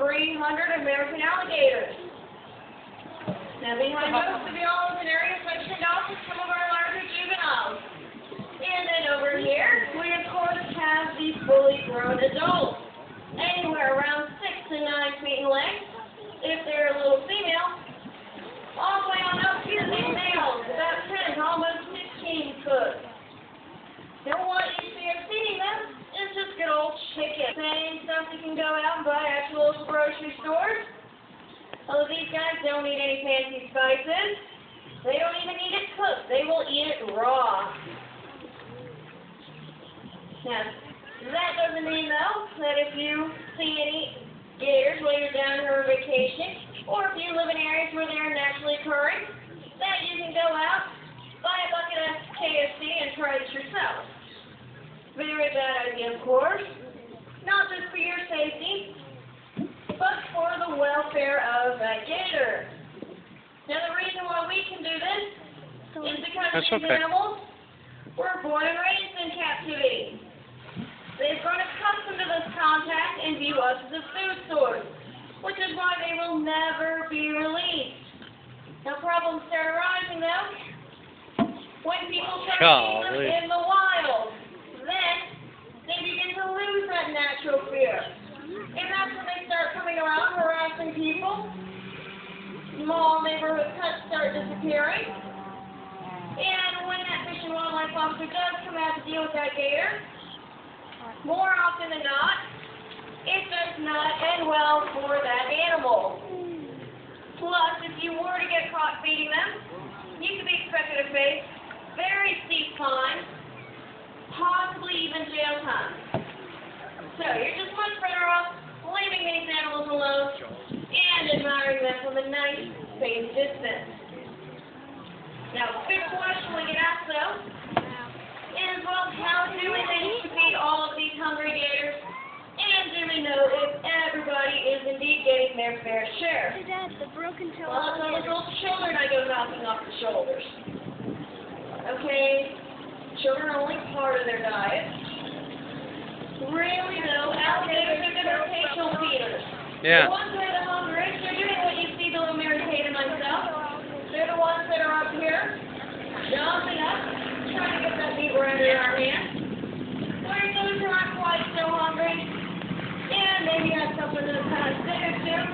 300 American alligators. Now behind most of y'all is an area sectioned off with some of our larger juveniles. And then over here, we of course have the fully grown adults. Anywhere around 6 to 9 feet in length, if they're a little female. All the way on up to the males, about 10 to almost 15 foot. Now what you see are feeding them is just good old chicken. Same stuff you can go out and buy at your local grocery stores. Although these guys don't need any fancy spices. They don't even need it cooked. They will eat it raw. Now, that doesn't mean, though, that if you see any gators while you're down here on vacation, or if you live in areas where they're naturally occurring, that you can go out, buy a bucket of KFC, and try it yourself. Very bad idea, of course. Not just for your safety, but for the welfare of that gator. Now, the reason why we can do this is because these animals were born and raised in captivity. They've grown accustomed to this contact and view us as a food source, which is why they will never be released. Now, problems start arising, though, when people start seeing them in the wild. Then, they begin to lose that natural fear. And that's when they start coming around harassing people. Small neighborhood cuts start disappearing. And when that Fish and Wildlife officer does come out to deal with that gator, more often than not, it does not end well for that animal. Plus, if you were to get caught feeding them, you could be expected to face very steep fines, possibly even jail time. So you're just much better off leaving these animals alone and admiring them from a nice, safe distance. Now, the big question we get asked, though, is, well, how do we manage to feed all of these hungry gators? And do we know if everybody is indeed getting their fair share? Hey, Dad, the broken toe. Well, it's all those little children I go knocking off the shoulders. Okay, children are only part of their diet. Really, though, alligators are good rotational feeders. Yeah. The ones that are the hungriest, they're doing what you see the little Mary Kate and myself. They're the ones that are up here, jumping up, trying to get that meat right in our hand. Whereas those who aren't quite so hungry, and maybe had something in the past day or two,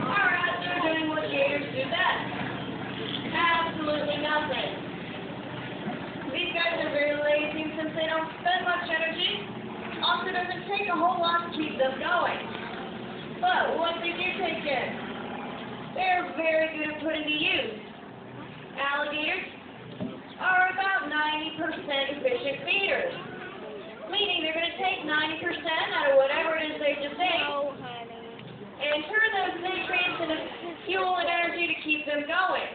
are out there doing what gators do best. Absolutely nothing. These guys are very lazy since they don't spend much energy. Also doesn't take a whole lot to keep them going. But what they do take in, they're very good at putting to use. Alligators are about 90% efficient feeders, meaning they're going to take 90% out of whatever it is they just ate and turn those nutrients into fuel and energy to keep them going.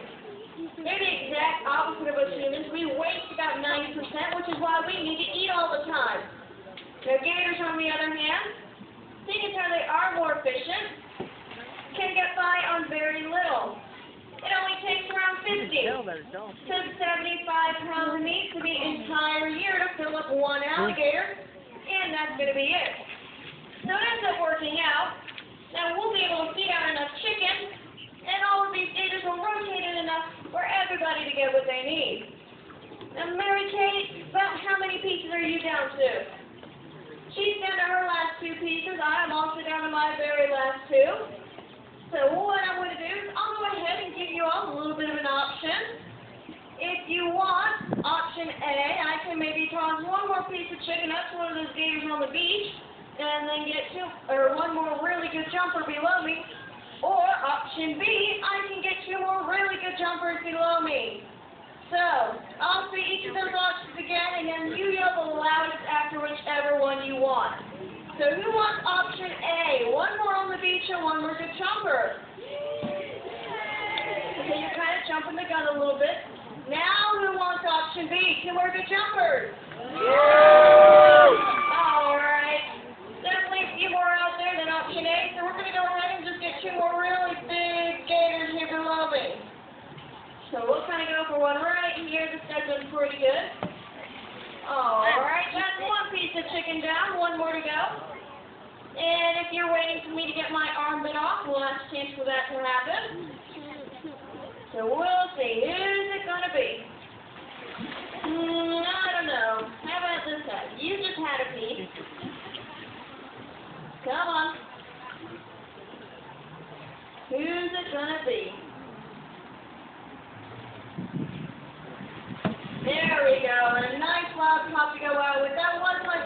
They're the exact opposite of us humans. We waste about 90%, which is why we need to eat all the time. Now, gators, on the other hand, seeing as how they are more efficient, can get by on very little. It only takes around 50 to 75 pounds of meat for the entire year to fill up one alligator, and that's going to be it. So it ends up working out. Now, we'll be able to feed out enough chicken, and all of these gators will rotate in enough for everybody to get what they need. Now, Mary Kate, about how many pieces are you down to? She's down to her last 2 pieces. I'm also down to my very last 2. So what I'm going to do is I'll go ahead and give you all a little bit of an option. If you want option A, I can maybe toss one more piece of chicken up to one of those gators on the beach, and then get one more really good jumper below me. Or option B, I can get 2 more really good jumpers below me. So I'll see each of those options again, and then you yell the loudest after whichever one you want. So who wants option A? 1 more on the beach and 1 more good jumper. Okay, you're kind of jumping the gun a little bit. Now who wants option B? 2 more good jumpers. All right. Definitely a few more out there than option A. So we're going to go ahead and just get 2 more really big gators here below me. So we'll kind of go for one right here. This guy's looking pretty good. All right, that's 1 piece of chicken down. 1 more to go. And if you're waiting for me to get my arm bit off, we'll have a chance for that to happen. So we'll see. Who's it going to be? I don't know. How about this guy? You just had a piece. Come on. Who's it going to be? There we go. And a nice loud pop to go out with. That was my